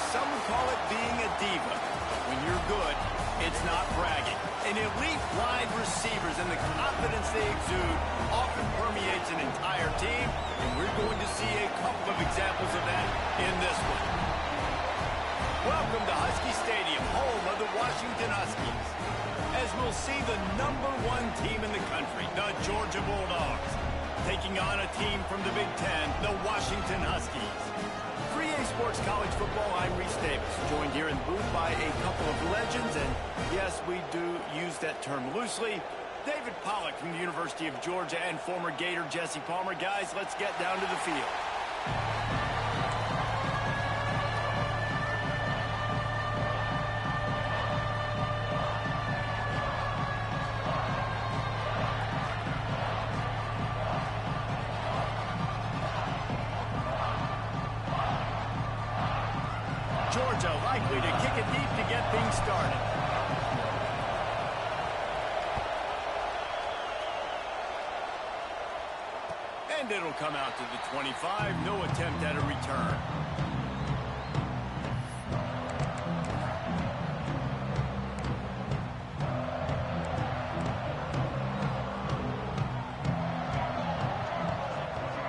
some would call it being a diva. When you're good, it's not bragging. An elite wide receivers and the confidence they exude often permeates an entire team, and we're going to see a couple of examples of that in this one. Welcome to Husky Stadium, home of the Washington Huskies. As we'll see the #1 team in the country, the Georgia Bulldogs, taking on a team from the Big Ten, the Washington Huskies. For EA Sports College Football, I'm Reese Davis, joined here in the booth by a couple of legends, and yes, we do use that term loosely. David Pollack from the University of Georgia and former Gator Jesse Palmer. Guys, let's get down to the field. Georgia likely to kick it deep to get things started. And it'll come out to the 25. No attempt at a return.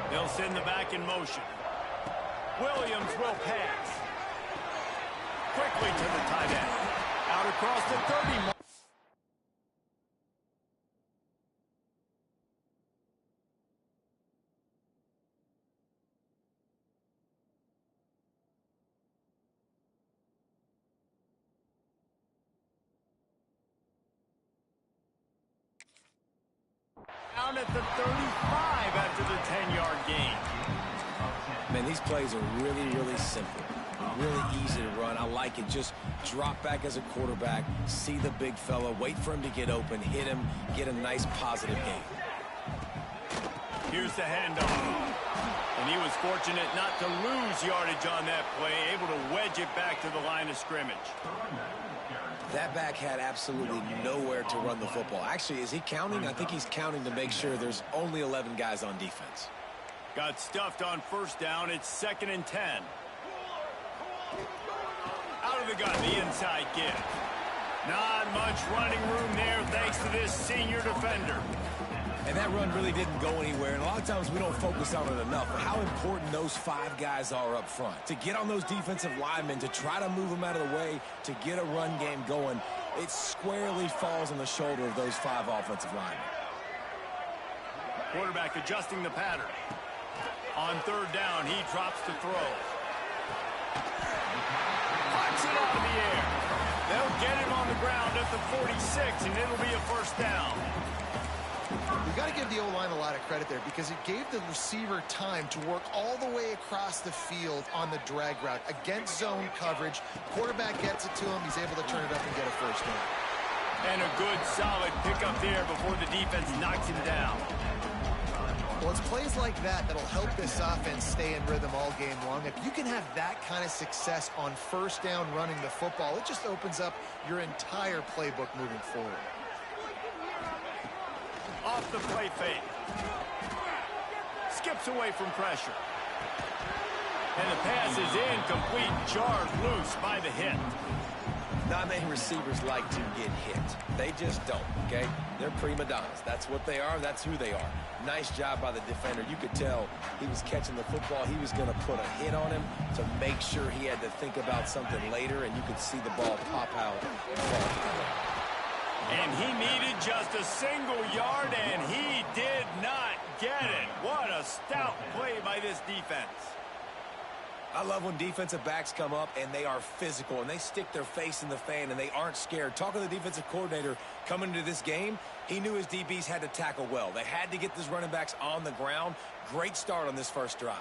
They'll send the back in motion. Williams will pass. Quickly to the tight end. Out across the 30. Down at the 35 after the 10-yard gain. Man, these plays are really, really simple. Really easy to run. I like it. Just drop back as a quarterback, see the big fella, wait for him to get open, hit him, get a nice positive gain. Here's the handoff. And he was fortunate not to lose yardage on that play, able to wedge it back to the line of scrimmage. That back had absolutely nowhere to run the football. Actually, is he counting? I think he's counting to make sure there's only 11 guys on defense. Got stuffed on first down. It's 2nd and 10. Out of the gun, the inside give. Not much running room there thanks to this senior defender. And that run really didn't go anywhere, and a lot of times we don't focus on it enough, but how important those 5 guys are up front. To get on those defensive linemen, to try to move them out of the way, to get a run game going, it squarely falls on the shoulder of those 5 offensive linemen. Quarterback adjusting the pattern. On 3rd down, he drops to throw. Punts it out of the air. They'll get him on the ground at the 46, and it'll be a 1st down. We've got to give the O-line a lot of credit there because it gave the receiver time to work all the way across the field on the drag route. Against zone coverage, quarterback gets it to him, he's able to turn it up and get a 1st down. And a good, solid pickup there before the defense knocks him down. Well, it's plays like that that'll help this offense stay in rhythm all game long. If you can have that kind of success on 1st down running the football, it just opens up your entire playbook moving forward. Off the play fake. Skips away from pressure. And the pass is incomplete, jarred loose by the hit. Not many receivers like to get hit. They just don't, okay? They're prima donnas. That's what they are. That's who they are. Nice job by the defender. You could tell he was catching the football. He was going to put a hit on him to make sure he had to think about something later, and you could see the ball pop out and fall. And he needed just a single yard, and he did not get it. What a stout play by this defense. I love when defensive backs come up and they are physical and they stick their face in the fan and they aren't scared. Talking to the defensive coordinator coming into this game, he knew his DBs had to tackle well. They had to get these running backs on the ground. Great start on this first drive.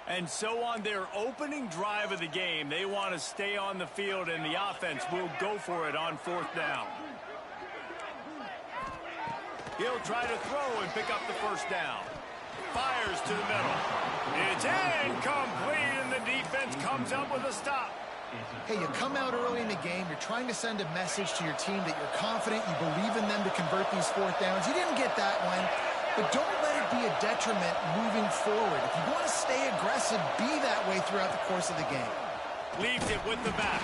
And so on their opening drive of the game, they want to stay on the field, and the offense will go for it on 4th down. He'll try to throw and pick up the 1st down. fires to the middle. It's incomplete, and the defense comes up with a stop. Hey, you come out early in the game, you're trying to send a message to your team that you're confident, you believe in them to convert these fourth downs. You didn't get that one, but don't let it be a detriment moving forward. If you want to stay aggressive, be that way throughout the course of the game. Leaves it with the back.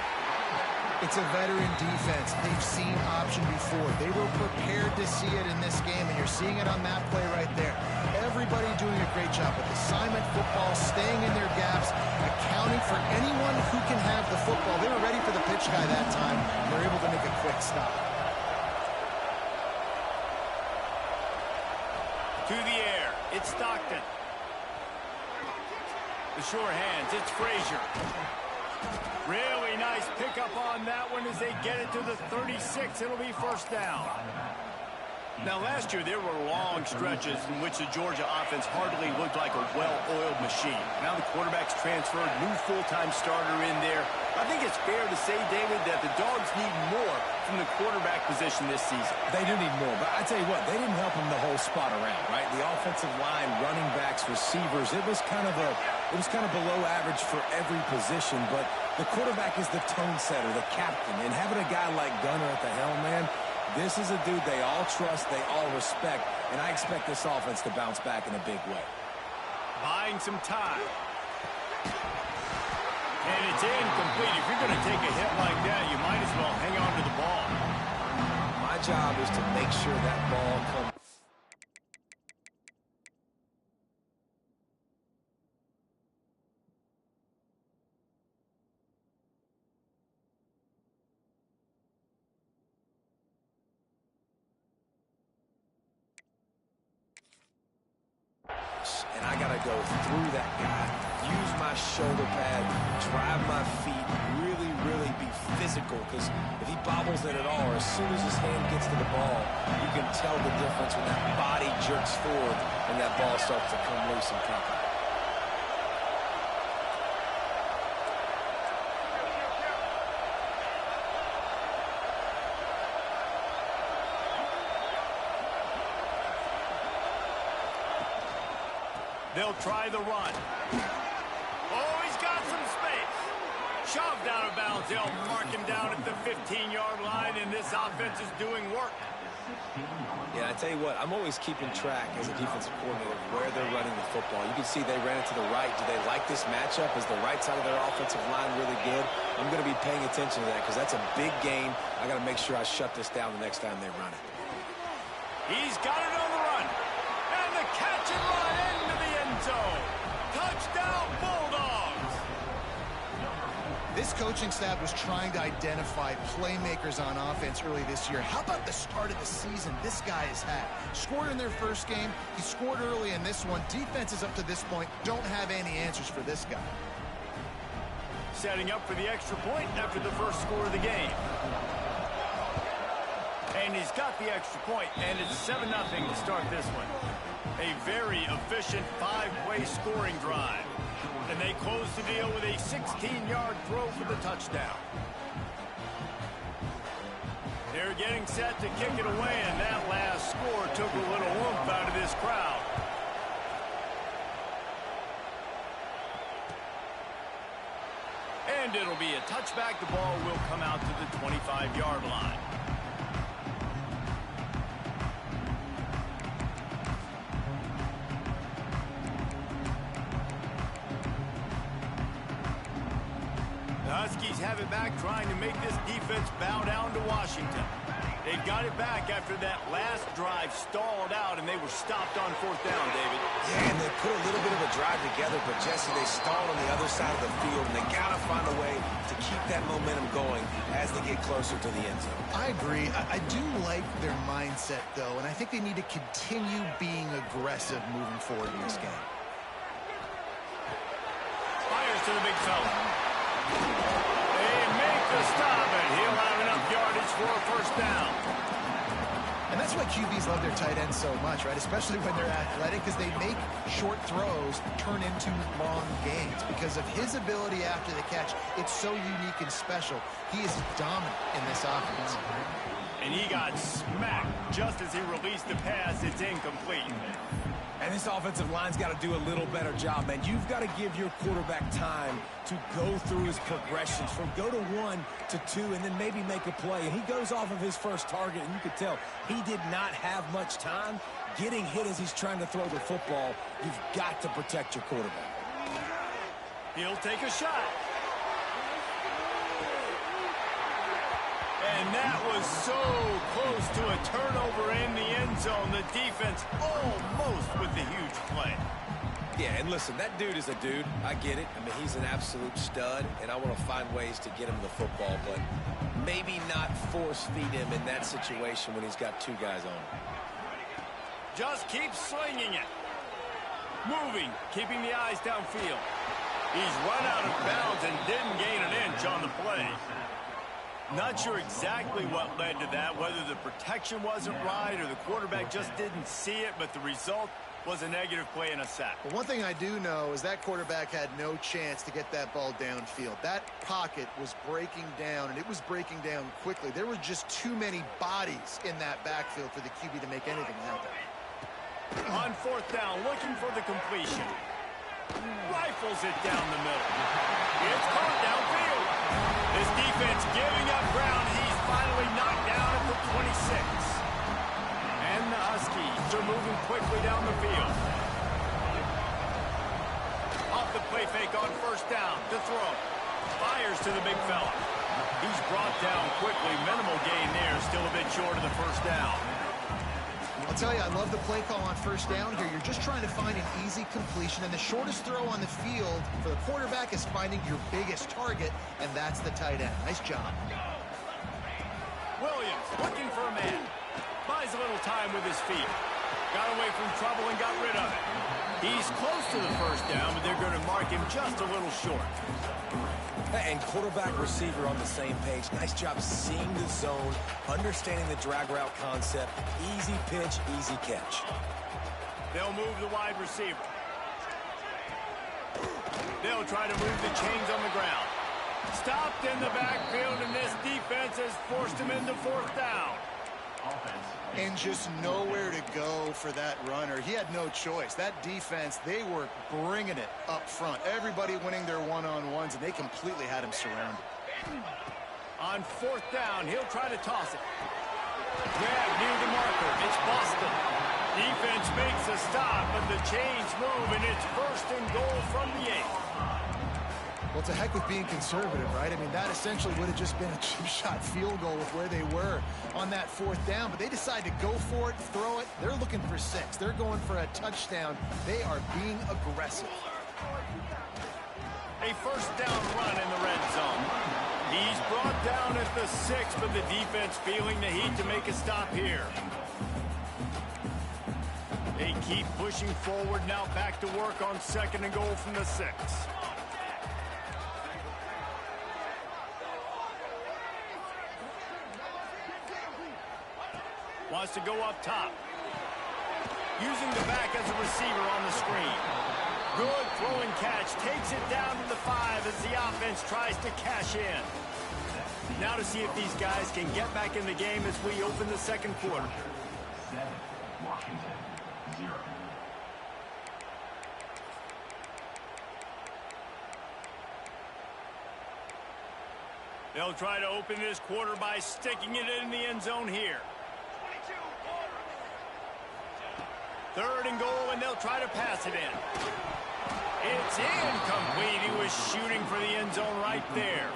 It's a veteran defense. They've seen option before. They were prepared to see it in this game, and you're seeing it on that play right there. Everybody doing a great job with assignment football, staying in their gaps, accounting for anyone who can have the football. They were ready for the pitch guy that time. They're able to make a quick stop. To the air. It's Stockton. The sure hands. It's Frazier. Really nice pickup on that one as they get it to the 36. It'll be first down. Now, last year, there were long stretches in which the Georgia offense hardly looked like a well-oiled machine. Now the quarterback's transferred, new full-time starter in there. I think it's fair to say, David, that the Dogs need more from the quarterback position this season. They do need more, but I tell you what, they didn't help them the whole spot around, right? The offensive line, running backs, receivers, it was kind of below average for every position, but the quarterback is the tone setter, the captain, and having a guy like Gunner at the helm, man, this is a dude they all trust, they all respect, and I expect this offense to bounce back in a big way. Buying some time. And it's incomplete. If you're going to take a hit like that, you might as well hang on to the ball. My job is to make sure that ball comes. And I got to go through that guy, use my shoulder pad, drive my feet, really be physical, because if he bobbles it at all, or as soon as his hand gets to the ball, you can tell the difference when that body jerks forward and that ball starts to come loose and pop out. They'll try the run. Oh, he's got some space. Shoved out of bounds. They'll mark him down at the 15-yard line, and this offense is doing work. Yeah, I tell you what, I'm always keeping track as a defensive coordinator of where they're running the football. You can see they ran it to the right. Do they like this matchup? Is the right side of their offensive line really good? I'm going to be paying attention to that because that's a big gain. I got to make sure I shut this down the next time they run it. He's got it on the run. And the catch and run into the end zone. Touchdown, Bulldogs. This coaching staff was trying to identify playmakers on offense early this year. How about the start of the season this guy has had? Scored in their first game. He scored early in this one. Defenses up to this point don't have any answers for this guy. Setting up for the extra point after the first score of the game. And he's got the extra point, and it's 7-0 to start this one. A very efficient 5-play scoring drive. And they close the deal with a 16-yard throw for the touchdown. They're getting set to kick it away, and that last score took a little oomph out of this crowd. And it'll be a touchback. The ball will come out to the 25-yard line. Huskies have it back, trying to make this defense bow down to Washington. They got it back after that last drive stalled out, and they were stopped on fourth down, David. Yeah, and they put a little bit of a drive together, but Jesse, they stalled on the other side of the field, and they got to find a way to keep that momentum going as they get closer to the end zone. I agree. I do like their mindset, though, and I think they need to continue being aggressive moving forward in this game. Fires to the big fella. They make the stop, and he'll have enough yardage for a first down. And that's why QBs love their tight ends so much, right? Especially when they're athletic, because they make short throws turn into long gains. Because of his ability after the catch, it's so unique and special. He is dominant in this offense. And he got smacked just as he released the pass. It's incomplete. And this offensive line's got to do a little better job, man. You've got to give your quarterback time to go through his progressions from go to 1 to 2 and then maybe make a play. And he goes off of his first target, and you could tell he did not have much time getting hit as he's trying to throw the football. You've got to protect your quarterback. He'll take a shot. And that was so close to a turnover in the end zone. The defense almost with the huge play. Yeah, and listen, that dude is a dude. I get it. I mean, he's an absolute stud, and I want to find ways to get him the football, but maybe not force feed him in that situation when he's got 2 guys on him. Just keep slinging it. Moving, keeping the eyes downfield. He's run out of bounds and didn't gain an inch on the play. Not sure exactly what led to that, whether the protection wasn't right or the quarterback just didn't see it, but the result was a negative play and a sack. But one thing I do know is that quarterback had no chance to get that ball downfield. That pocket was breaking down, and it was breaking down quickly. There were just too many bodies in that backfield for the QB to make anything happen. On 4th down, looking for the completion. Rifles it down the middle. It's caught downfield. This defense giving up ground. He's finally knocked down at the 26. And the Huskies are moving quickly down the field. Off the play fake on 1st down to throw. Fires to the big fella. He's brought down quickly. Minimal gain there. Still a bit short of the 1st down. I'll tell you, I love the play call on 1st down here. You're just trying to find an easy completion, and the shortest throw on the field for the quarterback is finding your biggest target, and that's the tight end. Nice job. Williams looking for a man. Buys a little time with his feet. Got away from trouble and got rid of it. He's close to the 1st down, but they're going to mark him just a little short. And quarterback receiver on the same page. Nice job seeing the zone, understanding the drag route concept. Easy pitch, easy catch. They'll move the wide receiver. They'll try to move the chains on the ground. Stopped in the backfield, and this defense has forced him into 4th down. And just nowhere to go for that runner. He had no choice. That defense, they were bringing it up front. Everybody winning their one-on-ones, and they completely had him surrounded. On 4th down, he'll try to toss it. Grab near the marker. It's Boston. Defense makes a stop, but the chains move, and it's 1st and goal from the 8. Well, it's a heck with being conservative, right? I mean, that essentially would have just been a chip shot field goal with where they were on that 4th down. But they decide to go for it, throw it. They're looking for 6. They're going for a touchdown. They are being aggressive. A 1st down run in the red zone. He's brought down at the 6, but the defense feeling the heat to make a stop here. They keep pushing forward, now back to work on 2nd and goal from the 6. Wants to go up top. Using the back as a receiver on the screen. Good throw and catch. Takes it down to the 5 as the offense tries to cash in. Now to see if these guys can get back in the game as we open the 2nd quarter. 7, Washington, 0. They'll try to open this quarter by sticking it in the end zone here. 3rd and goal, and they'll try to pass it in. It's incomplete. He was shooting for the end zone right there.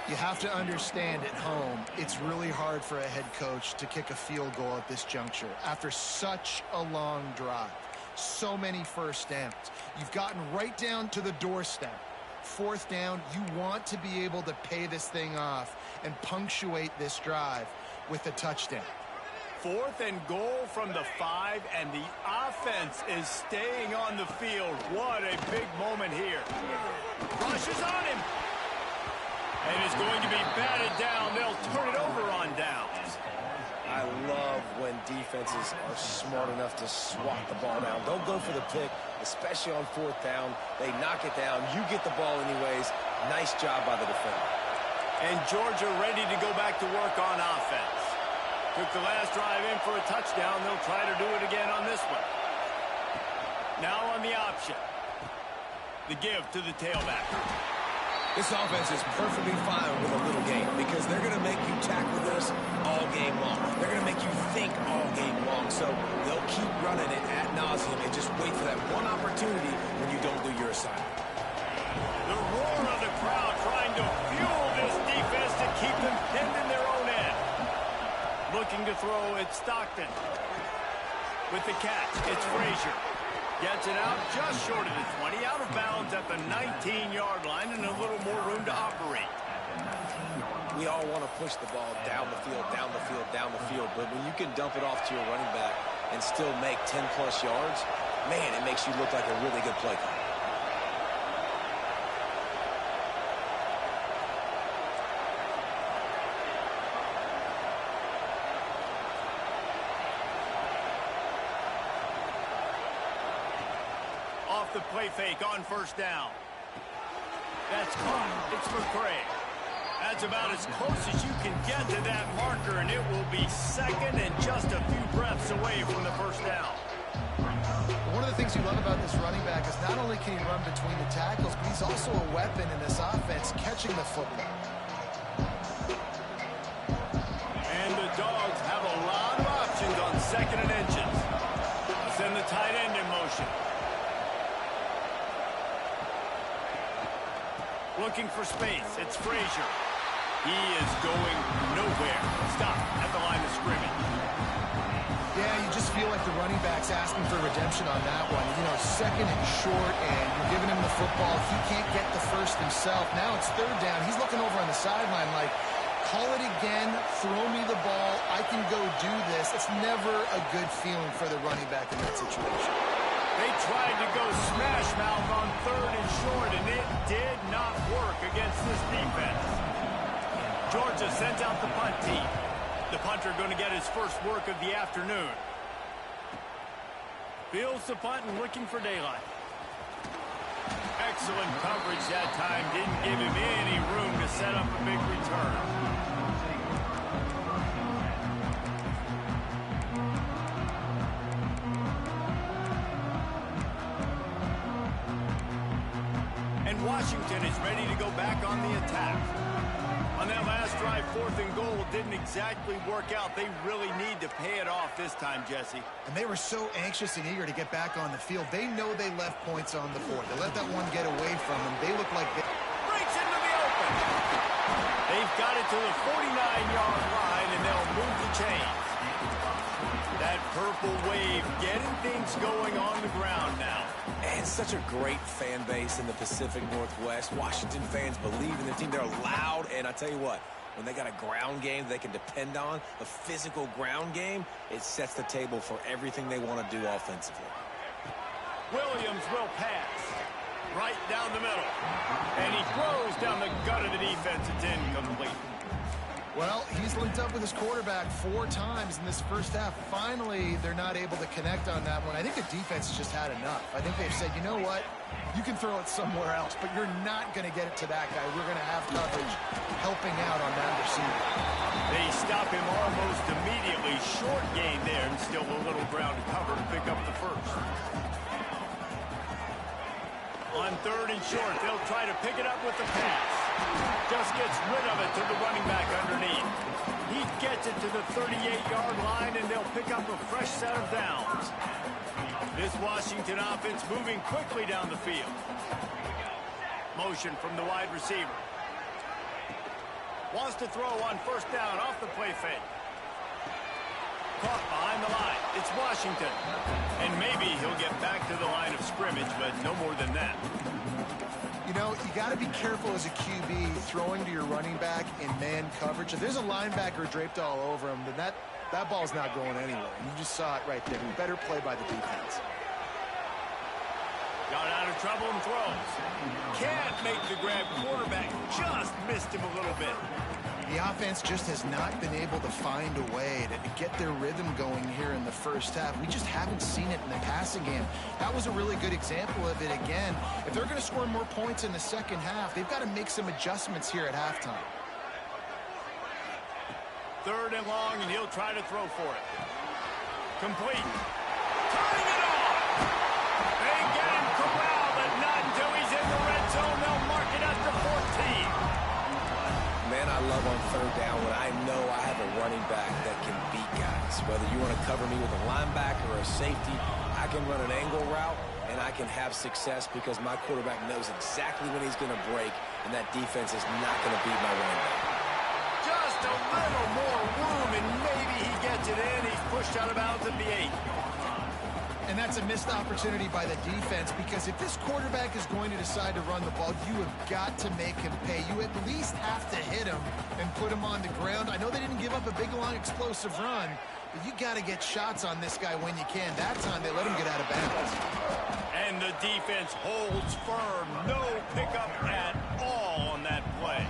You have to understand at home, it's really hard for a head coach to kick a field goal at this juncture after such a long drive. So many 1st downs. You've gotten right down to the doorstep. 4th down, you want to be able to pay this thing off and punctuate this drive with a touchdown. 4th and goal from the 5, and the offense is staying on the field. What a big moment here. Rushes on him. And it's going to be batted down. They'll turn it over on downs. I love when defenses are smart enough to swat the ball down. Don't go for the pick, especially on 4th down. They knock it down. You get the ball anyways. Nice job by the defender. And Georgia ready to go back to work on offense. Took the last drive in for a touchdown. They'll try to do it again on this one. Now on the option. The give to the tailback. This offense is perfectly fine with a little game because they're going to make you tackle this all game long. They're going to make you think all game long. So they'll keep running it ad nauseum and just wait for that one opportunity when you don't do your assignment. The roar of the crowd trying to fuel this defense to keep them pinned in their own end. Looking to throw, it's Stockton. With the catch, it's Frazier. Gets it out just short of the 20, out of bounds at the 19-yard line, and a little more room to operate. We all want to push the ball down the field, down the field, down the field, but when you can dump it off to your running back and still make 10-plus yards, man, it makes you look like a really good play call. Off the play fake on first down. That's caught. It's McCray. That's about as close as you can get to that marker, and it will be second and just a few breaths away from the first down. One of the things you love about this running back is not only can he run between the tackles, but he's also a weapon in this offense catching the football. And the Dogs have a lot of options on second and inches. They'll send the tight end in motion. Looking for space. It's Frazier. He is going nowhere. Stop at the line of scrimmage. Yeah, you just feel like the running back's asking for redemption on that one. You know, second and short, and you're giving him the football. He can't get the first himself. Now it's third down. He's looking over on the sideline like, call it again, throw me the ball, I can go do this. It's never a good feeling for the running back in that situation. They tried to go smash mouth on third and short, and it did not work against this defense. Georgia sends out the punt team. The punter going to get his first work of the afternoon. Fields the punt and looking for daylight. Excellent coverage that time. Didn't give him any room to set up a big return. Washington is ready to go back on the attack. On that last drive, 4th and goal didn't exactly work out. They really need to pay it off this time, Jesse. And they were so anxious and eager to get back on the field. They know they left points on the board. They let that one get away from them. They look like they... Breaks into the open. They've got it to the 49-yard line, and they'll move the chains. That purple wave getting things going on the ground now. And such a great fan base in the Pacific Northwest. Washington fans believe in their team. They're loud, and I tell you what, when they got a ground game they can depend on, a physical ground game, it sets the table for everything they want to do offensively. Williams will pass. Right down the middle. And he throws down the gut of the defense. It's incomplete. Well, he's linked up with his quarterback 4 times in this first half. Finally, they're not able to connect on that one. I think the defense has just had enough. I think they've said, you know what? You can throw it somewhere else, but you're not going to get it to that guy. We're going to have coverage helping out on that receiver. They stop him almost immediately. Short gain there, and still a little ground to cover to pick up the first. On 3rd and short, they'll try to pick it up with the pass. Just gets rid of it to the running back underneath. He gets it to the 38-yard line, and they'll pick up a fresh set of downs. This Washington offense moving quickly down the field. Motion from the wide receiver. Wants to throw on first down off the play fake. Caught behind the line. It's Washington. And maybe he'll get back to the line of scrimmage, but no more than that. You know, you got to be careful as a QB throwing to your running back in man coverage. If there's a linebacker draped all over him, then that ball's not going anywhere. You just saw it right there. Better play by the defense. Got out of trouble and throws. Can't make the grab. Quarterback just missed him a little bit. The offense just has not been able to find a way to get their rhythm going here in the first half. We just haven't seen it in the passing game. That was a really good example of it again. If they're going to score more points in the second half, they've got to make some adjustments here at halftime. 3rd and long, and he'll try to throw for it. Complete. Turning it on. They get him corralled, but not until he's in the red zone. They'll mark it after 14. Man, I love on 3rd down when I know I have a running back that can beat guys. Whether you want to cover me with a linebacker or a safety, I can run an angle route, and I can have success because my quarterback knows exactly when he's going to break, and that defense is not going to beat my running back. Just a little more room, and maybe he gets it in. He's pushed out of bounds at the 8. And that's a missed opportunity by the defense, because if this quarterback is going to decide to run the ball, you have got to make him pay. You at least have to hit him and put him on the ground. I know they didn't give up a big, long, explosive run, but you got to get shots on this guy when you can. That time they let him get out of bounds. And the defense holds firm. No pickup at all on that play.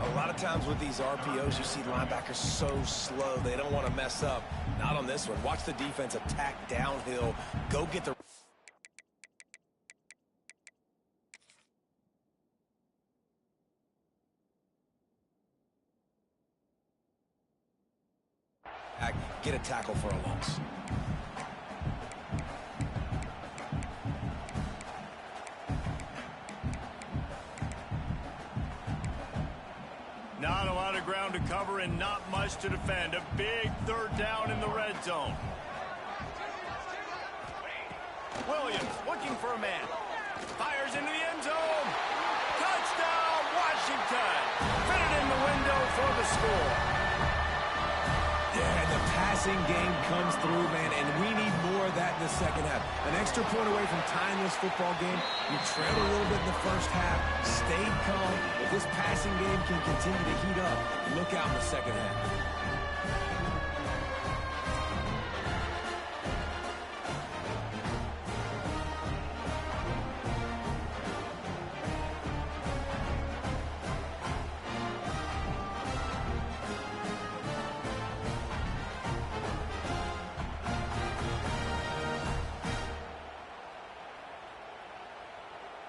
A lot of times with these RPOs, you see linebackers so slow. They don't want to mess up. Not on this one. Watch the defense attack downhill. Go get the... Get a tackle for a loss. Not a lot of ground to cover and not much to defend. A big 3rd down in the red zone. Williams looking for a man. Fires into the end zone. Touchdown, Washington. Fit it in the window for the score. Yeah, and the passing game comes through, man, and we need more of that in the second half. An extra point away from tying this football game. You trailed a little bit in the first half, stayed calm. If this passing game can continue to heat up, look out in the second half.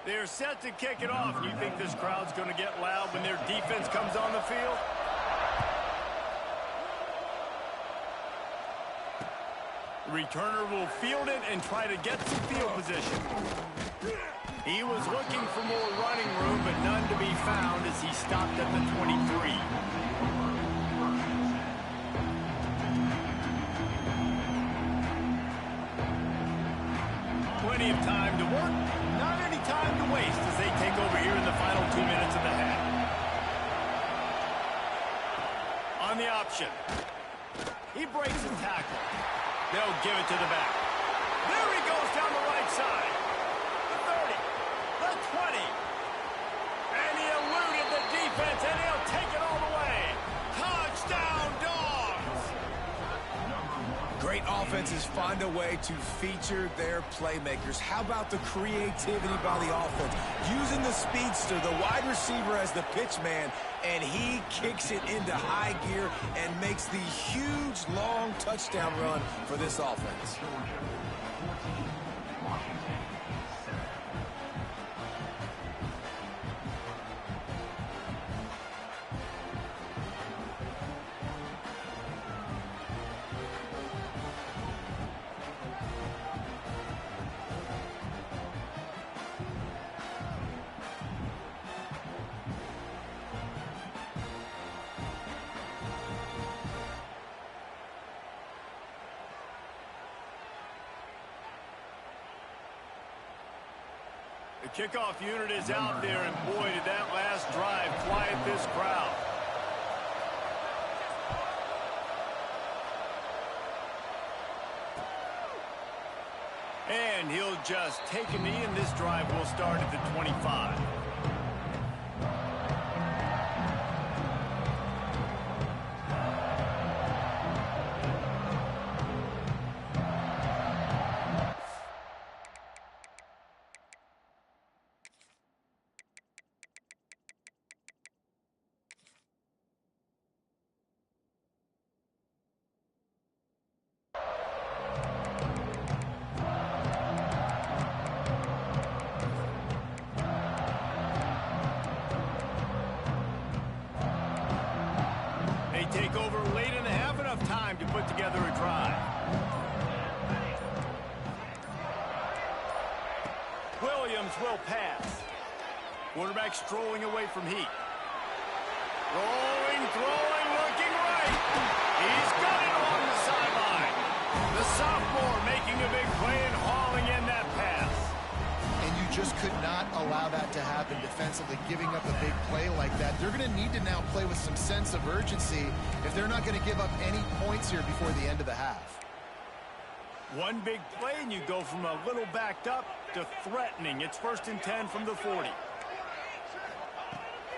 They're set to kick it off. You think this crowd's going to get loud when their defense comes on the field? The returner will field it and try to get some field position. He was looking for more running room, but none to be found as he stopped at the 23. Plenty of time to work. Not any time to waste as they take over here in the final 2 minutes of the half. On the option. He breaks a tackle. They'll give it to the back. There he goes down the right side. The 30. The 20. And he eluded the defense, and he'll take it all the way. Touchdown, Dogs! Great offenses find a way to feature their playmakers. How about the creativity by the offense? Using the speedster, the wide receiver as the pitch man, and he kicks it into high gear and makes the huge, long touchdown run for this offense. The kickoff unit is out there, and boy, did that last drive quiet this crowd. And he'll just take a knee, and this drive will start at the 25. take over late in the half, enough time to put together a drive. Williams will pass. Quarterback strolling away from heat. Rolling, throwing, looking right. He's got it along the sideline. The sophomore making a big play and hauling in that pass. And you just could not allow that to happen defensively, giving up a big play like that. They're going to need to now play with some sense of urgency if they're not going to give up any points here before the end of the half. One big play and you go from a little backed up to threatening. It's 1st and 10 from the 40.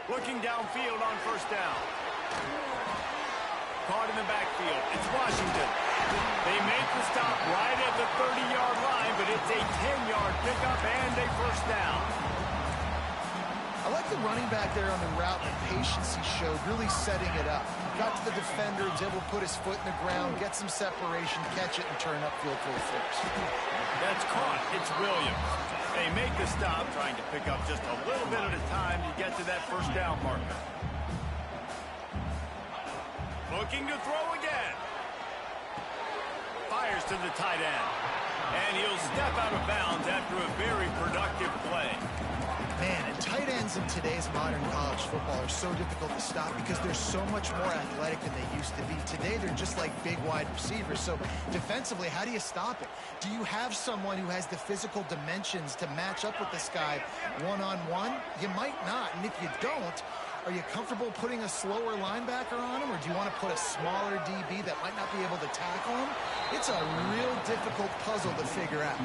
Looking downfield on 1st down. Caught in the backfield. It's Washington. They make the stop right at the 30-yard line, but it's a 10-yard pickup and a 1st down. I like the running back there on the route, the patience he showed, really setting it up. Got to the defender, was able to put his foot in the ground, get some separation, catch it, and turn upfield for a first. That's caught. It's Williams. They make the stop, trying to pick up just a little bit at a time to get to that 1st down marker. Looking to throw again. Fires to the tight end. And he'll step out of bounds after a very productive play. Man, and tight ends in today's modern college football are so difficult to stop because they're so much more athletic than they used to be. Today, they're just like big wide receivers. So defensively, how do you stop it? Do you have someone who has the physical dimensions to match up with this guy one-on-one? You might not. And if you don't, are you comfortable putting a slower linebacker on him, or do you want to put a smaller DB that might not be able to tackle him? It's a real difficult puzzle to figure out.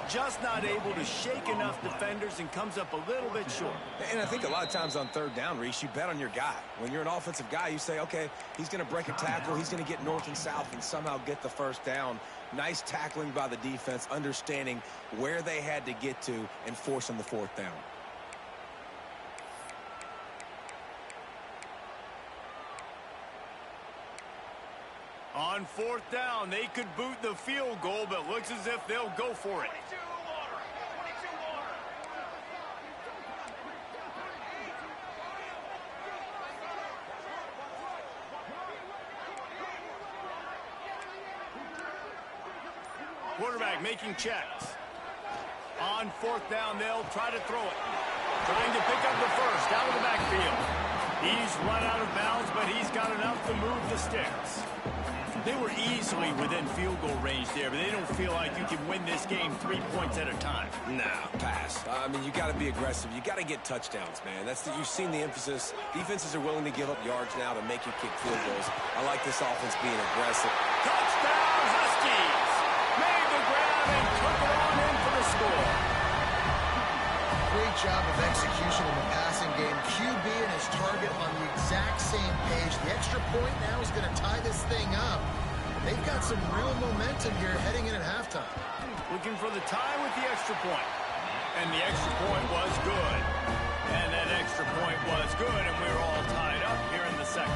Just not able to shake enough defenders and comes up a little bit short. And I think a lot of times on 3rd down, Reese, you bet on your guy. When you're an offensive guy, you say, okay, he's going to break a tackle, he's going to get north and south and somehow get the 1st down. Nice tackling by the defense, understanding where they had to get to and forcing the 4th down. On 4th down, they could boot the field goal, but looks as if they'll go for it. Quarterback making checks. On 4th down, they'll try to throw it. Trying to pick up the 1st out of the backfield. He's run out of bounds, but he's got enough to move the sticks. They were easily within field goal range there, but they don't feel like you can win this game 3 points at a time. No, pass. I mean, you got to be aggressive. You got to get touchdowns, man. You've seen the emphasis. Defenses are willing to give up yards now to make you kick field goals. I like this offense being aggressive. Touchdown, Huskies! Made the grab and took it on in for the score. Great job of execution in the passing game. QB and his target on the exact same page. The extra point now is going to tie this thing up. They've got some real momentum here heading in at halftime. Looking for the tie with the extra point. And the extra point was good. And that extra point was good, and we were all tied up here in the 2nd.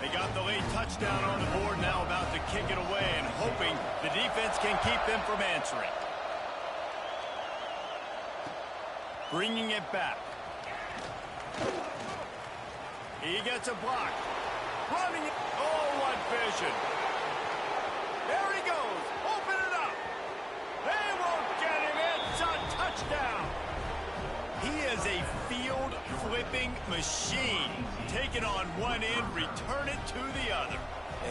They got the late touchdown on the board, now about to kick it away and hoping the defense can keep them from answering. Bringing it back. He gets a block. Running it. Oh, what vision. There he goes. Open it up. They won't get him. It's a touchdown. He is a field-flipping machine. Take it on one end, return it to the other.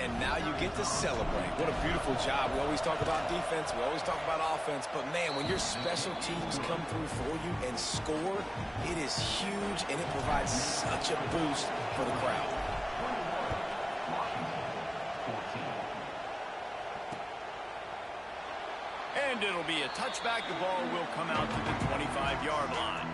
And now you get to celebrate. What a beautiful job. We always talk about defense. We always talk about offense. But, man, when your special teams come through for you and score, it is huge, and it provides such a boost for the crowd. And it'll be a touchback. The ball will come out to the 25-yard line.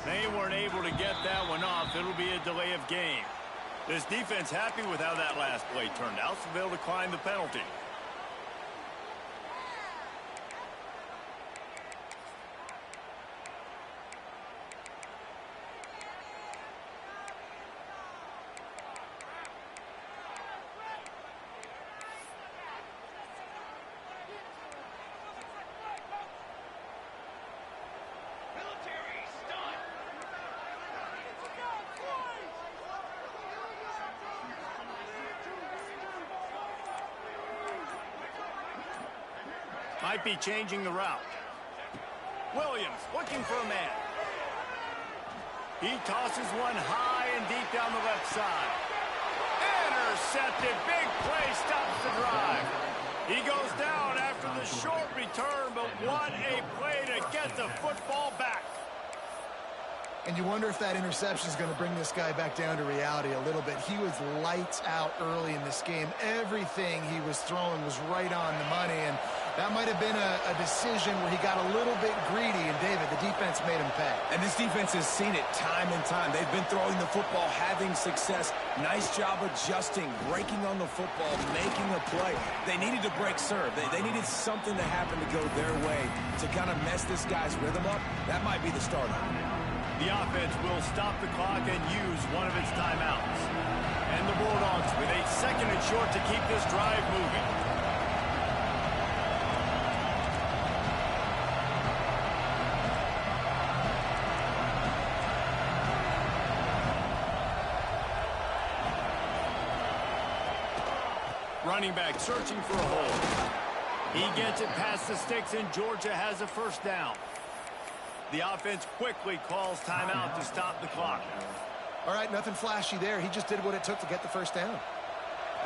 They weren't able to get that one off. It'll be a delay of game. This defense happy with how that last play turned out, so they'll decline the penalty. Might be changing the route. Williams looking for a man. He tosses one high and deep down the left side. Intercepted. Big play stops the drive. He goes down after the short return, but what a play to get the football back. And you wonder if that interception is going to bring this guy back down to reality a little bit. He was lights out early in this game. Everything he was throwing was right on the money, and that might have been a decision where he got a little bit greedy, and David, the defense made him pay. And this defense has seen it time and time. They've been throwing the football, having success. Nice job adjusting, breaking on the football, making a play. They needed to break serve. They needed something to happen to go their way to kind of mess this guy's rhythm up. That might be the start of it. The offense will stop the clock and use one of its timeouts. And the Bulldogs with a second and short to keep this drive moving. Running back searching for a hole. He gets it past the sticks, and Georgia has a first down. The offense quickly calls timeout to stop the clock. All right, nothing flashy there. He just did what it took to get the first down.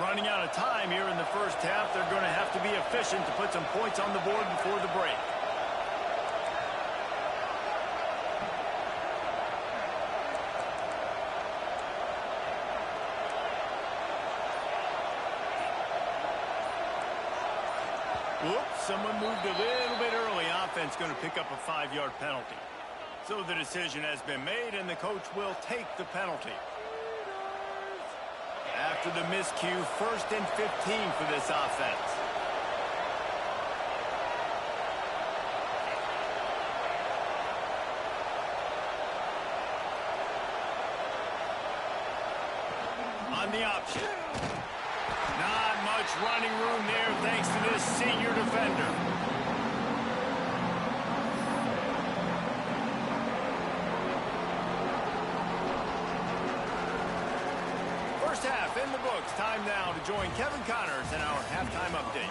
Running out of time here in the first half. They're going to have to be efficient to put some points on the board before the break. Whoops, someone moved a little bit early. Offense going to pick up a 5-yard penalty. So the decision has been made, and the coach will take the penalty. After the miscue, 1st and 15 for this offense. On the option. Not much running room there thanks to this senior defender. First half in the books. Time now to join Kevin Connors in our halftime update.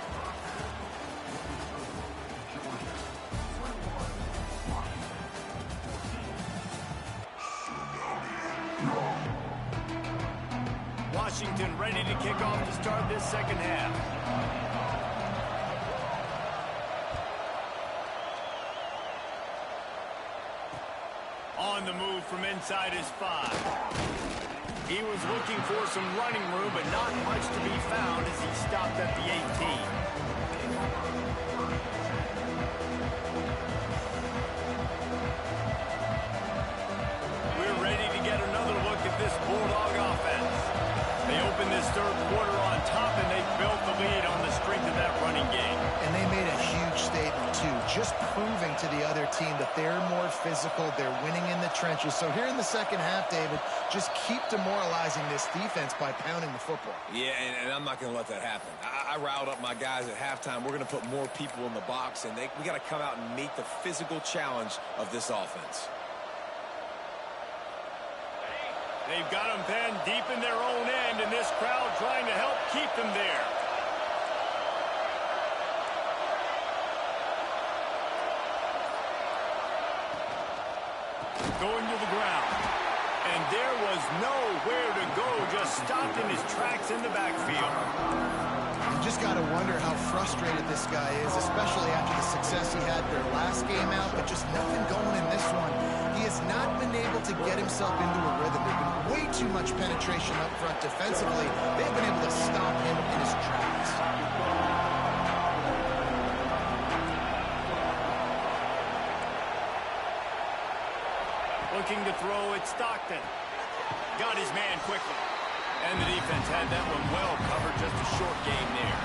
Washington ready to kick off to start this second half. On the move from inside his 5. He was looking for some running room, but not much to be found as he stopped at the 18. We're ready to get another look at this Bulldog offense. They opened this third quarter on top, and they built the lead on the strength of that running game. And they made a huge statement, too, just proving to the other team that they're more physical, they're winning in the trenches. So here in the second half, David, just keep demoralizing this defense by pounding the football. Yeah, and I'm not going to let that happen. I riled up my guys at halftime. We're going to put more people in the box, and we got to come out and meet the physical challenge of this offense. They've got them penned deep in their own end, and this crowd trying to help keep them there. Going to the ground. And there was nowhere to go, just stopped in his tracks in the backfield. You just got to wonder how frustrated this guy is, especially after the success he had their last game out, but just nothing going in this one. He has not been able to get himself into a rhythm. There's been way too much penetration up front defensively. They've been able to stop him in his tracks. Looking to throw at Stockton. Got his man quickly. And the defense had that one well covered, just a short game there.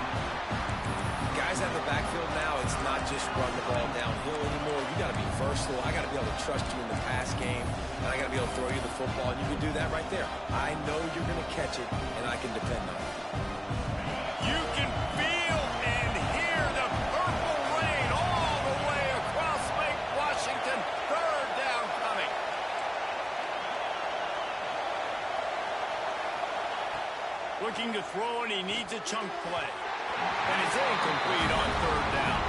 Guys out of the backfield now, it's not just run the ball downhill anymore. You got to be versatile. I got to be able to trust you in the pass game, and I got to be able to throw you the football, and you can do that right there. I know you're going to catch it, and I can depend on it. You can feel and hear the purple rain all the way across Lake Washington. Third down coming. Looking to throw, and he needs a chunk play. And it's incomplete on third down.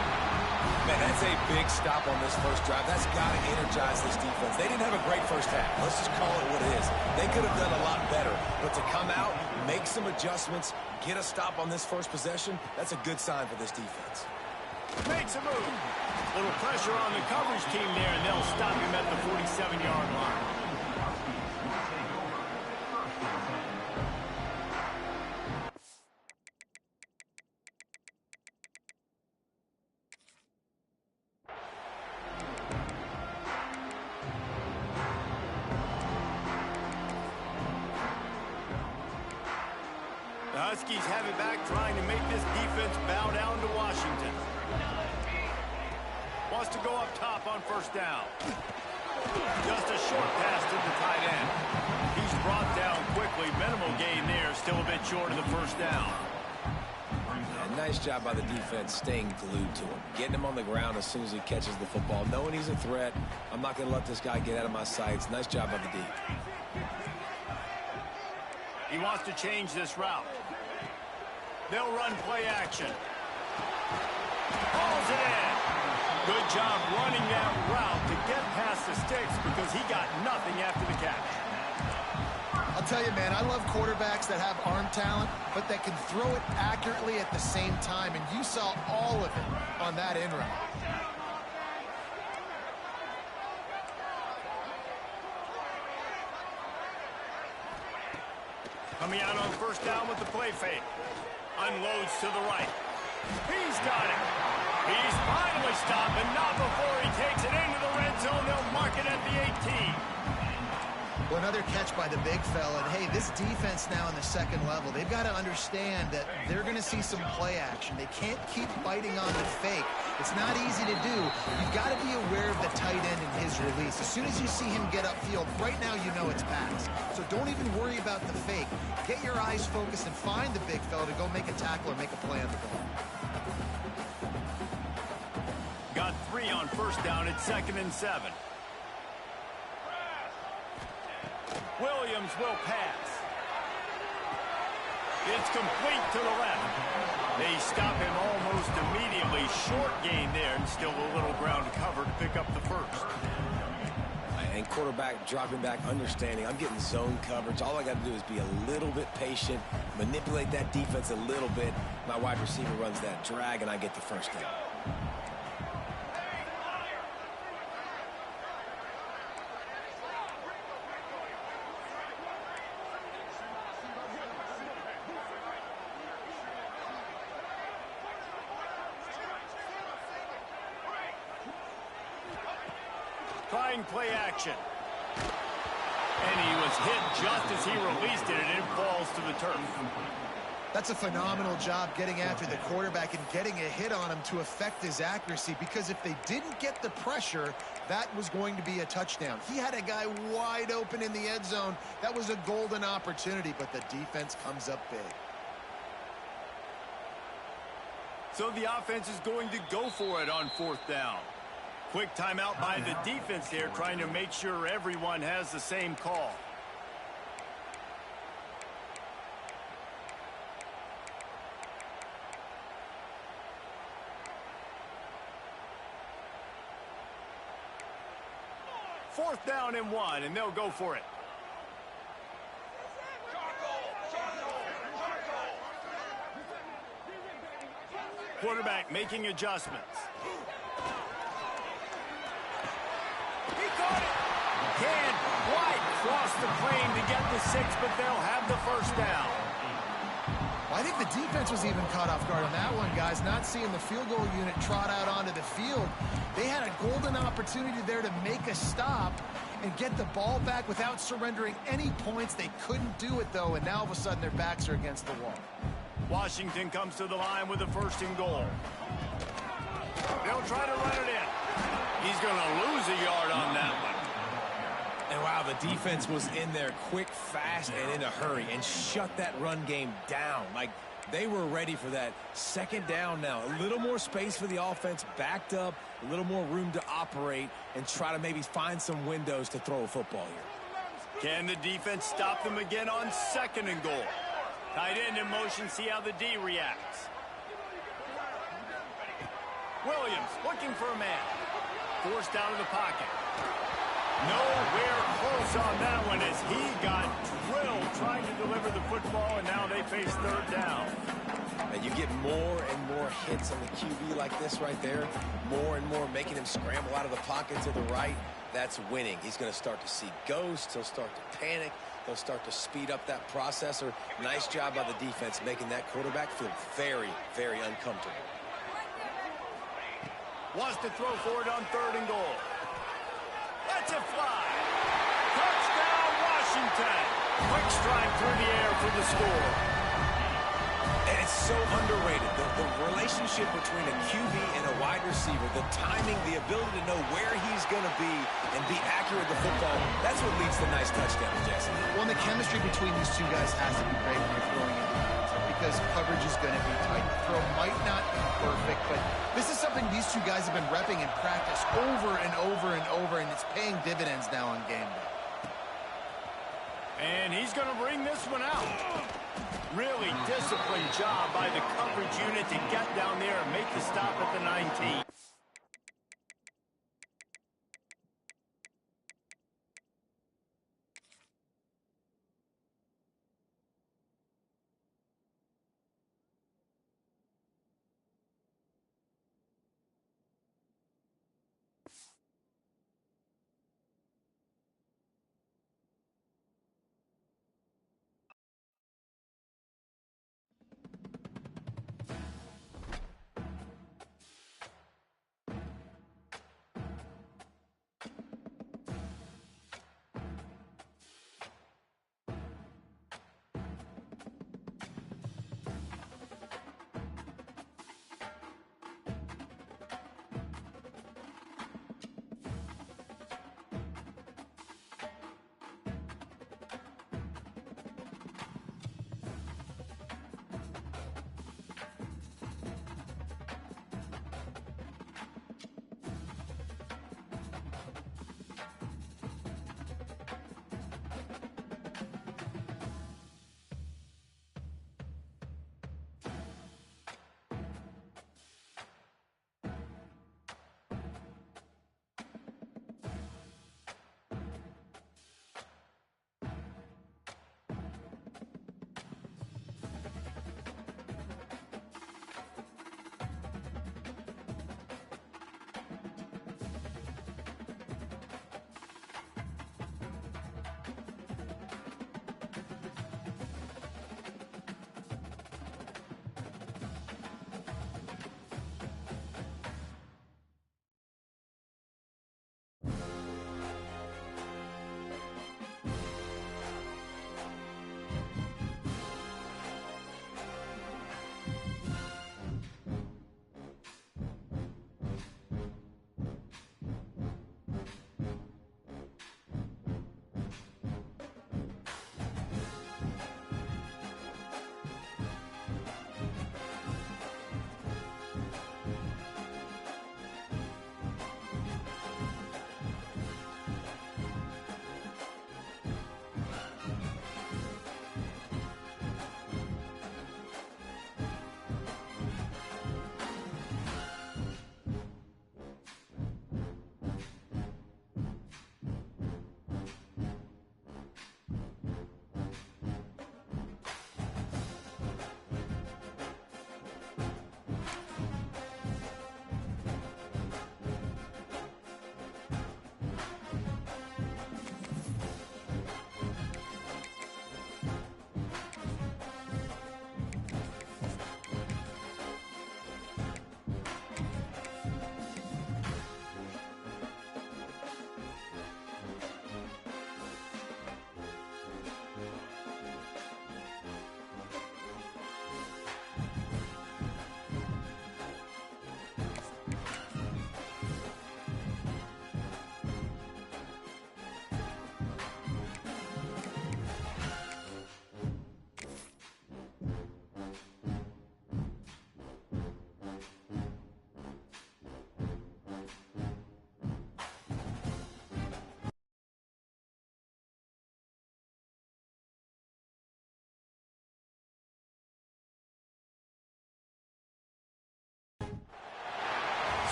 Man, that's a big stop on this first drive. That's got to energize this defense. They didn't have a great first half. Let's just call it what it is. They could have done a lot better. But to come out, make some adjustments, get a stop on this first possession, that's a good sign for this defense. Makes a move. Little pressure on the coverage team there, and they'll stop him at the 47-yard line. The Huskies have it back, trying to make this defense bow down to Washington. Wants to go up top on first down. Just a short pass to the tight end. He's brought down quickly. Minimal gain there, still a bit short of the first down. Yeah, nice job by the defense staying glued to him. Getting him on the ground as soon as he catches the football. Knowing he's a threat, I'm not going to let this guy get out of my sights. Nice job by the D. He wants to change this route. They'll run play action. Hauls it in. Good job running that route to get past the sticks because he got nothing after the catch. I'll tell you, man, I love quarterbacks that have arm talent, but that can throw it accurately at the same time, and you saw all of it on that in route. Coming out on first down with the play fake. Unloads to the right. He's got it. He's finally stopped, and not before he takes it into the red zone. They'll mark it at the 18. Well, another catch by the big fella. And, hey, this defense now in the second level, they've got to understand that they're going to see some play action. They can't keep biting on the fake. It's not easy to do. You've got to be aware of the tight end and his release. As soon as you see him get upfield, right now you know it's pass. So don't even worry about the fake. Get your eyes focused and find the big fella to go make a tackle or make a play on the ball. Got 3 on first down at 2nd and 7. Williams will pass. It's complete to the left. They stop him almost immediately. Short gain there, and still a little ground to cover to pick up the first. And quarterback dropping back, understanding I'm getting zone coverage. All I got to do is be a little bit patient, manipulate that defense a little bit. My wide receiver runs that drag, and I get the first down. Trying play action. And he was hit just as he released it, and it falls to the turf. That's a phenomenal job getting after the quarterback and getting a hit on him to affect his accuracy, because if they didn't get the pressure, that was going to be a touchdown. He had a guy wide open in the end zone. That was a golden opportunity, but the defense comes up big. So the offense is going to go for it on 4th down. Quick timeout by the defense there, trying to make sure everyone has the same call. Fourth down and 1, and they'll go for it. Quarterback making adjustments. He caught it. Can't quite cross the plane to get the 6, but they'll have the first down. I think the defense was even caught off guard on that one, guys. Not seeing the field goal unit trot out onto the field. They had a golden opportunity there to make a stop and get the ball back without surrendering any points. They couldn't do it, though, and now all of a sudden their backs are against the wall. Washington comes to the line with a 1st and goal. They'll try to run it in. He's going to lose a yard on that one. And wow, the defense was in there quick, fast, and in a hurry and shut that run game down. Like, they were ready for that 2nd down now. A little more space for the offense, backed up, a little more room to operate and try to maybe find some windows to throw a football here. Can the defense stop them again on 2nd and goal? Tight end in motion, see how the D reacts. Williams looking for a man. Forced out of the pocket. Nowhere close on that one as he got drilled trying to deliver the football, and now they face 3rd down. And you get more and more hits on the QB like this right there. More and more making him scramble out of the pocket to the right. That's winning. He's going to start to see ghosts. He'll start to panic. He'll start to speed up that processor. Nice job by the defense making that quarterback feel very, very uncomfortable. Wants to throw for it on 3rd and goal. Let's it fly. Touchdown, Washington. Quick strike through the air for the score. And it's so underrated. The relationship between a QB and a wide receiver, the timing, the ability to know where he's going to be and be accurate with the football, that's what leads to nice touchdowns, Jesse. Well, and the chemistry between these two guys has to be great when you're throwing in because coverage is going to be tight. The throw might not be perfect, but this is something these two guys have been repping in practice over and over and over, and it's paying dividends now on game day. And he's going to bring this one out. Really disciplined job by the coverage unit to get down there and make the stop at the 19.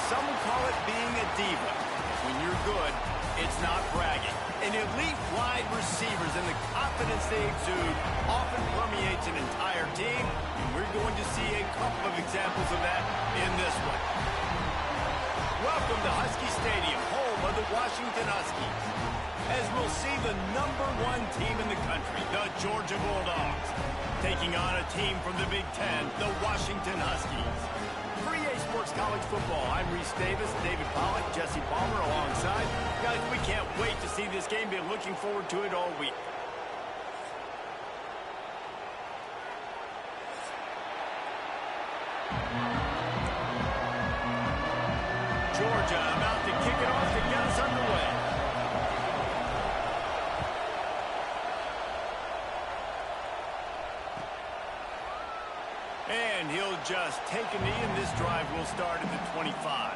Some would call it being a diva. When you're good, it's not bragging. And elite wide receivers and the confidence they exude often permeates an entire team, and we're going to see a couple of examples of that in this one. Welcome to Husky Stadium, home of the Washington Huskies, as we'll see the #1 team in the country, the Georgia Bulldogs, taking on a team from the Big Ten, the Washington Huskies. For EA Sports College Football, I'm Reese Davis, David Pollack, Jesse Palmer alongside. Guys, we can't wait to see this game. Been looking forward to it all week. Georgia about to kick it off to get us underway. And he'll just take a knee, and this drive will start at the 25.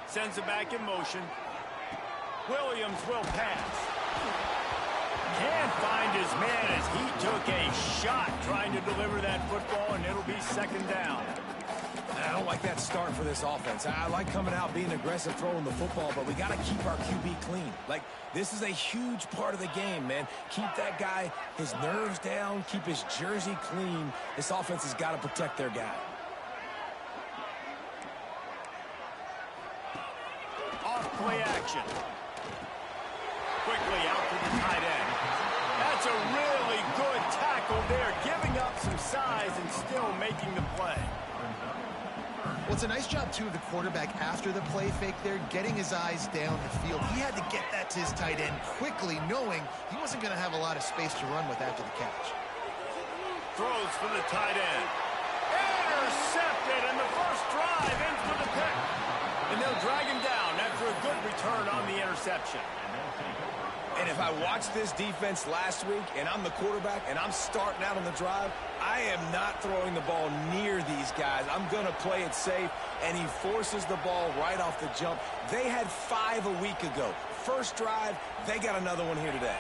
Sends it back in motion. Williams will pass. Can't find his man as he took a shot trying to deliver that football, and it'll be second down. I don't like that start for this offense. I like coming out, being aggressive, throwing the football, but we got to keep our QB clean. Like, this is a huge part of the game, man. Keep that guy, his nerves down, keep his jersey clean. This offense has got to protect their guy. Play action. Quickly out to the tight end. That's a really good tackle there, giving up some size and still making the play. Well, it's a nice job, too, of the quarterback after the play fake there, getting his eyes down the field. He had to get that to his tight end quickly, knowing he wasn't going to have a lot of space to run with after the catch. Throws for the tight end. Intercepted, and the first drive ends with a pick. And they'll drag him down after a good return on the interception. And if I watched this defense last week and I'm the quarterback and I'm starting out on the drive, I am not throwing the ball near these guys. I'm going to play it safe, and he forces the ball right off the jump. They had 5 a week ago. First drive, they got another one here today.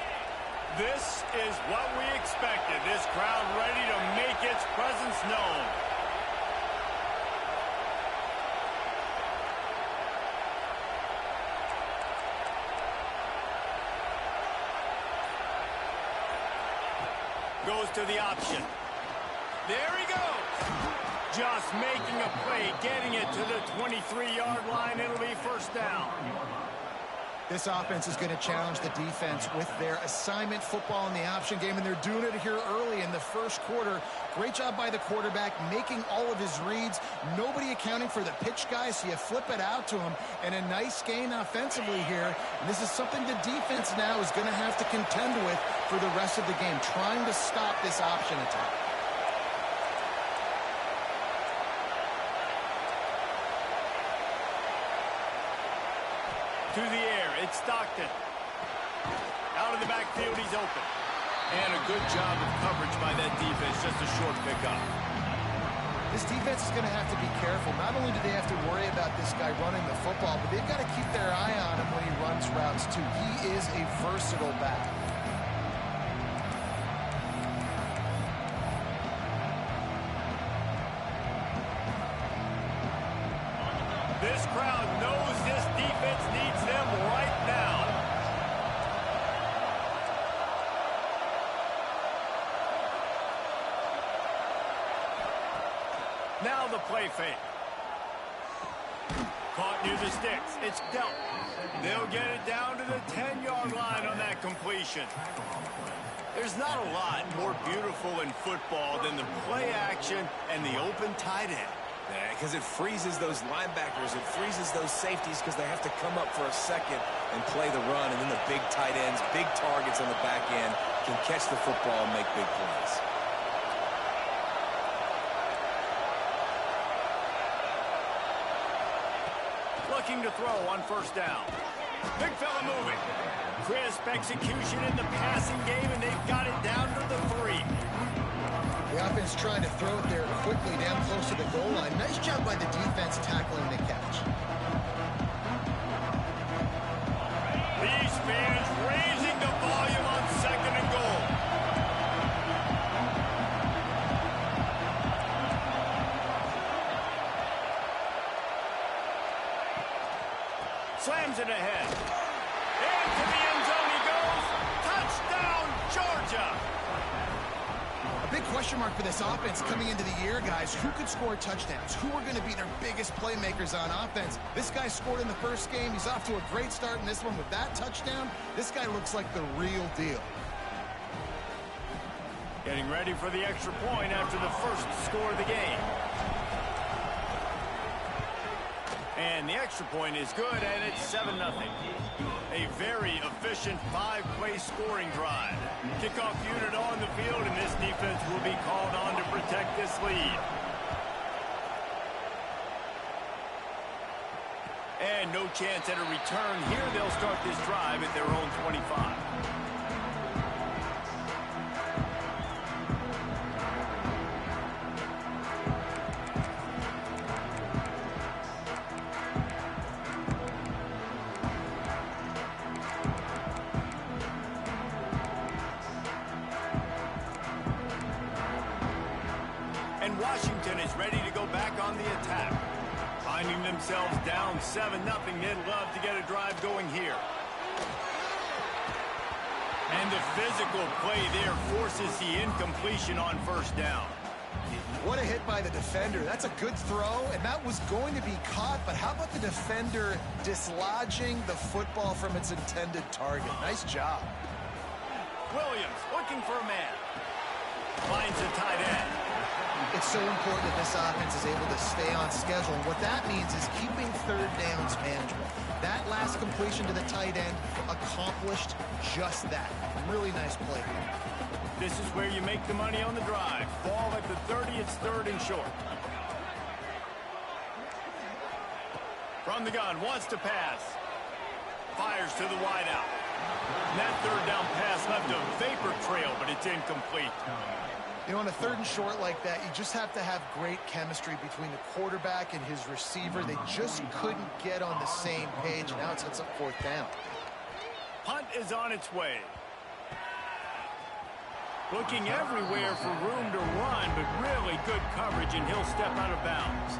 This is what we expected. This crowd ready to make its presence known. Goes to the option. There he goes. Just making a play, getting it to the 23-yard line. It'll be first down. This offense is going to challenge the defense with their assignment football in the option game, and they're doing it here early in the first quarter. Great job by the quarterback, making all of his reads. Nobody accounting for the pitch guy, so you flip it out to him, and a nice gain offensively here. And this is something the defense now is going to have to contend with for the rest of the game, trying to stop this option attack. To the air, it's Stockton. Out of the backfield, he's open. And a good job of coverage by that defense, just a short pickup. This defense is going to have to be careful. Not only do they have to worry about this guy running the football, but they've got to keep their eye on him when he runs routes, too. He is a versatile back. This crowd knows this defense needs them right now. Now the play fake. Caught near the sticks. It's dealt. They'll get it down to the 10-yard line on that completion. There's not a lot more beautiful in football than the play action and the open tight end. Yeah, because it freezes those linebackers. It freezes those safeties because they have to come up for a second and play the run. And then the big tight ends, big targets on the back end can catch the football and make big plays. Looking to throw on first down. Big fella moving. Crisp execution in the passing game, and they've got it down to the 3. The offense trying to throw it there quickly down close to the goal line. Nice job by the defense tackling the catch. These fans raising the volume on 2nd and goal. Slams it ahead. Into the end zone he goes. Touchdown, Georgia. A big question mark for this offense coming into the year, guys. Who could score touchdowns? Who are going to be their biggest playmakers on offense? This guy scored in the first game. He's off to a great start in this one with that touchdown. This guy looks like the real deal. Getting ready for the extra point after the first score of the game. And the extra point is good, and it's 7-0. A very efficient 5-play scoring drive. Kickoff unit on the field, and this defense will be called on to protect this lead. And no chance at a return here. They'll start this drive at their own 25. And Washington is ready to go back on the attack. Finding themselves down 7-0, they'd love to get a drive going here. And the physical play there forces the incompletion on first down. What a hit by the defender. That's a good throw, and that was going to be caught, but how about the defender dislodging the football from its intended target? Nice job. Williams looking for a man. Finds a tight end. It's so important that this offense is able to stay on schedule. And what that means is keeping third downs manageable. That last completion to the tight end accomplished just that. Really nice play. This is where you make the money on the drive. Ball at the 30, it's 3rd and short. From the gun, wants to pass. Fires to the wideout. And that 3rd down pass left a vapor trail, but it's incomplete. You know, on a 3rd and short like that, you just have to have great chemistry between the quarterback and his receiver. They just couldn't get on the same page. Now it sets up 4th down. Punt is on its way. Looking everywhere for room to run, but really good coverage, and he'll step out of bounds.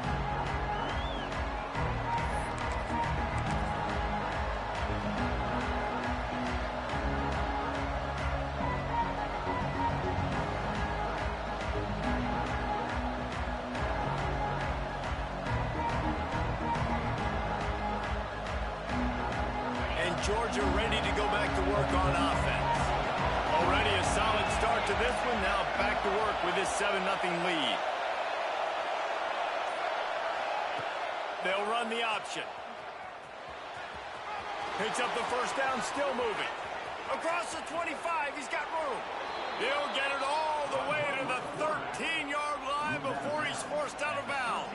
Georgia ready to go back to work on offense. Already a solid start to this one. Now back to work with this 7-0 lead. They'll run the option. Picks up the first down, still moving. Across the 25, he's got room. He'll get it all the way to the 13-yard line before he's forced out of bounds.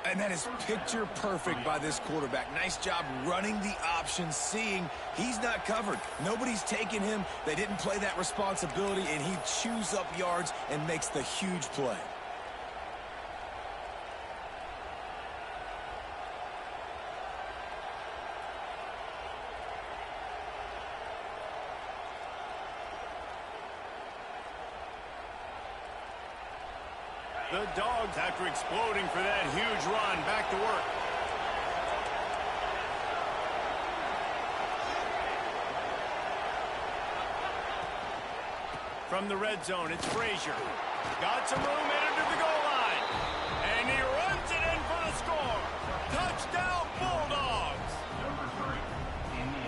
And that is picture perfect by this quarterback. Nice job running the option, seeing he's not covered. Nobody's taking him. They didn't play that responsibility, and he chews up yards and makes the huge play. The Dogs, after exploding for that huge run, back to work. From the red zone, it's Frazier. Got some room, headed to the goal line. And he runs it in for the score. Touchdown, Bulldogs.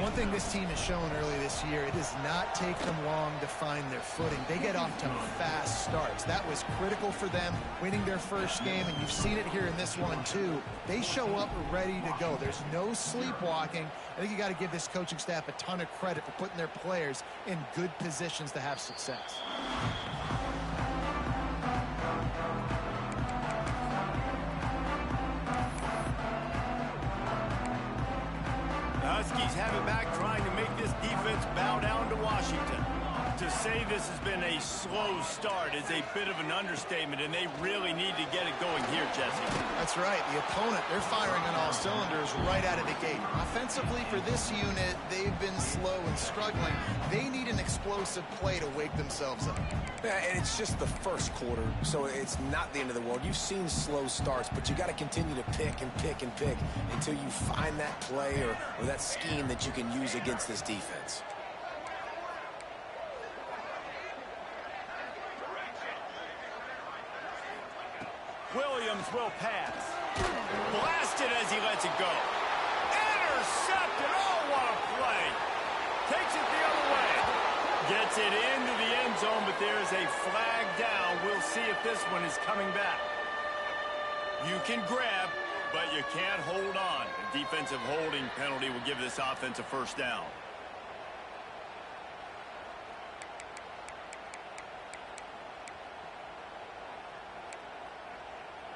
One thing this team has shown early this year, it does not take them long to find their footing. They get off to fast starts. That was critical for them, winning their first game, and you've seen it here in this one too. They show up ready to go. There's no sleepwalking. I think you got to give this coaching staff a ton of credit for putting their players in good positions to have success. The Huskies have it back, trying to make this defense bow down to Washington. To say this has been a slow start is a bit of an understatement, and they really need to get it going here, Jesse. That's right. The opponent, they're firing on all cylinders right out of the gate. Offensively, for this unit, they've been slow and struggling. They need an explosive play to wake themselves up. Yeah, and it's just the first quarter, so it's not the end of the world. You've seen slow starts, but you got to continue to pick and pick and pick until you find that play or that scheme that you can use against this defense. Williams will pass. Blasted as he lets it go. Intercepted. Oh, what a play. Takes it the other way. Gets it into the end zone, but there's a flag down. We'll see if this one is coming back. You can grab, but you can't hold on. A defensive holding penalty will give this offense a first down.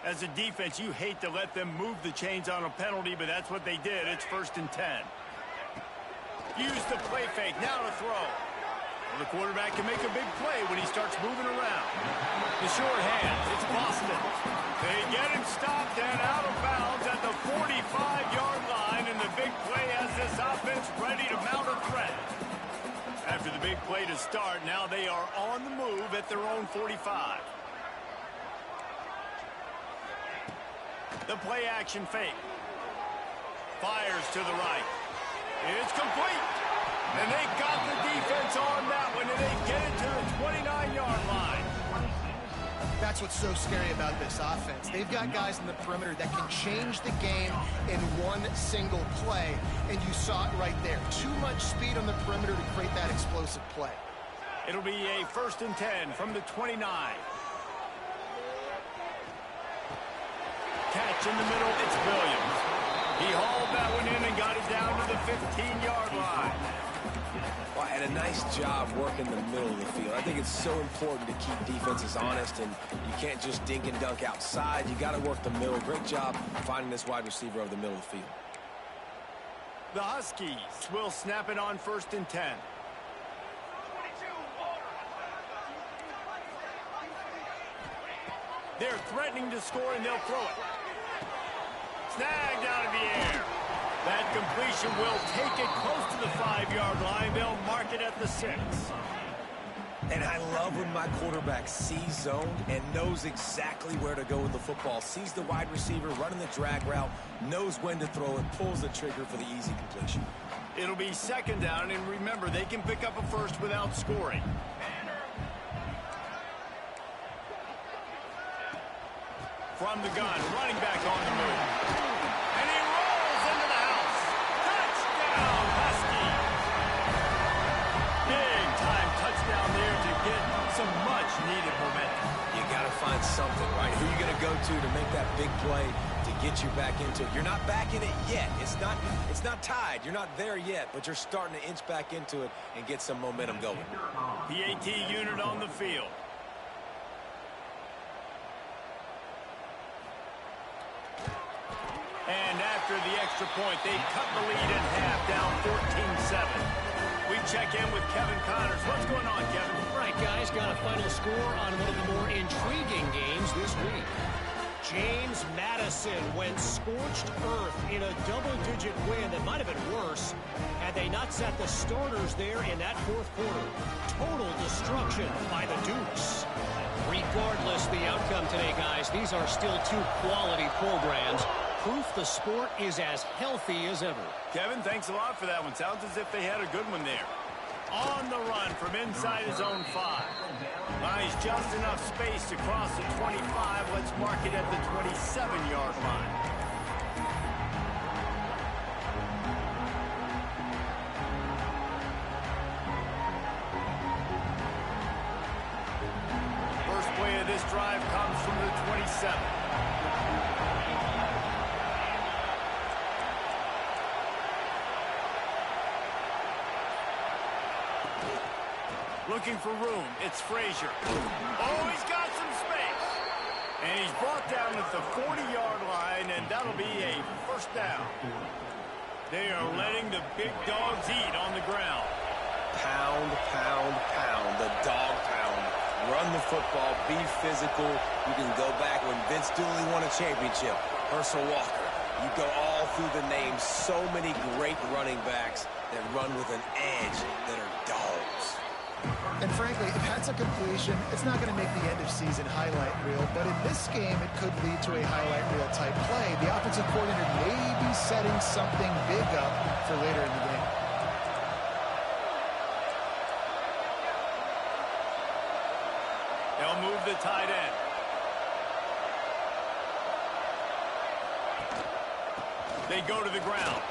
As a defense, you hate to let them move the chains on a penalty, but that's what they did. It's 1st and 10. Use the play fake. Now to throw. Well, the quarterback can make a big play when he starts moving around. The short hand. It's Boston. They get him stopped and out of bounds at the 45-yard line, and the big play has this offense ready to mount a threat. After the big play to start, now they are on the move at their own 45. The play action fake. Fires to the right. It's complete. And they got the defense on that one, and they get it to the 29-yard line. That's what's so scary about this offense. They've got guys in the perimeter that can change the game in one single play, and you saw it right there. Too much speed on the perimeter to create that explosive play. It'll be a 1st and 10 from the 29. Catch in the middle, it's Williams. He hauled that one in and got it down to the 15-yard line. Well, and a nice job working the middle of the field. I think it's so important to keep defenses honest, and you can't just dink and dunk outside. You got to work the middle. Great job finding this wide receiver over the middle of the field. The Huskies will snap it on 1st and 10. They're threatening to score, and they'll throw it. Snagged out of the air. That completion will take it close to the 5-yard line. They'll mark it at the 6. And I love when my quarterback sees zone and knows exactly where to go with the football. Sees the wide receiver running the drag route, knows when to throw it, pulls the trigger for the easy completion. It'll be 2nd down, and remember, they can pick up a first without scoring. From the gun, running back on the move. And he rolls into the house. Touchdown, Huskies. Big time touchdown there to get some much-needed momentum. You got to find something, right? Who are you going to go to make that big play to get you back into it? You're not back in it yet. It's not tied. You're not there yet, but you're starting to inch back into it and get some momentum going. PAT unit on the field. And after the extra point, they cut the lead in half, down 14-7. We check in with Kevin Connors. What's going on, Kevin? Right, guys, got a final score on one of the more intriguing games this week. James Madison went scorched earth in a double-digit win that might have been worse had they not set the starters there in that 4th quarter. Total destruction by the Dukes. Regardless the outcome today, guys, these are still 2 quality programs. Proof the sport is as healthy as ever. Kevin, thanks a lot for that one. Sounds as if they had a good one there. On the run from inside his own 5. Buys just enough space to cross the 25. Let's mark it at the 27-yard line. First play of this drive comes from the 27. Looking for room. It's Frazier. Oh, he's got some space. And he's brought down at the 40-yard line, and that'll be a 1st down. They are letting the big dogs eat on the ground. Pound, pound, pound. The football, be physical. You can go back when Vince Dooley won a championship, Herschel Walker. You go all through the names. So many great running backs that run with an edge that are dogs. And frankly, if that's a completion, it's not going to make the end-of-season highlight reel. But in this game, it could lead to a highlight reel type play. The offensive coordinator may be setting something big up for later in the game. They'll move the tight end. They go to the ground.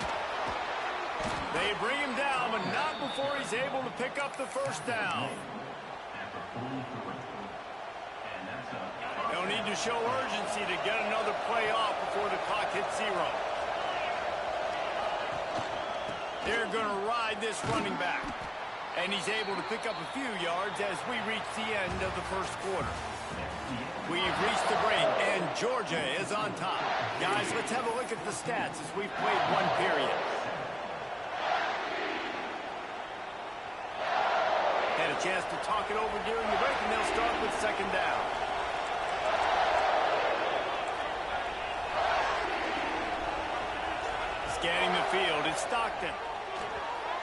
They bring him down, but not before he's able to pick up the first down. They'll need to show urgency to get another play off before the clock hits 0. They're going to ride this running back. And he's able to pick up a few yards as we reach the end of the first quarter. We've reached the break, and Georgia is on top. Guys, let's have a look at the stats as we've played one period. Had a chance to talk it over during the break, and they'll start with second down. Scanning the field, it's Stockton.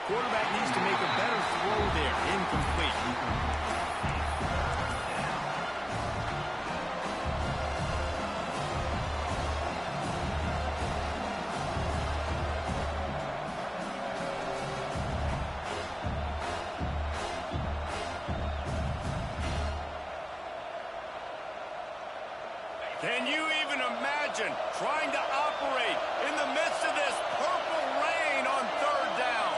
Quarterback needs to make a better throw there. Incomplete. Can you even imagine trying to operate in the midst of this purple rain on third down?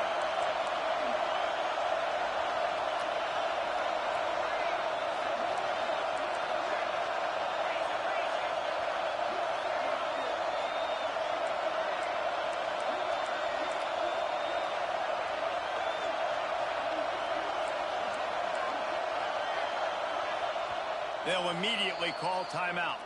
They'll immediately call timeout.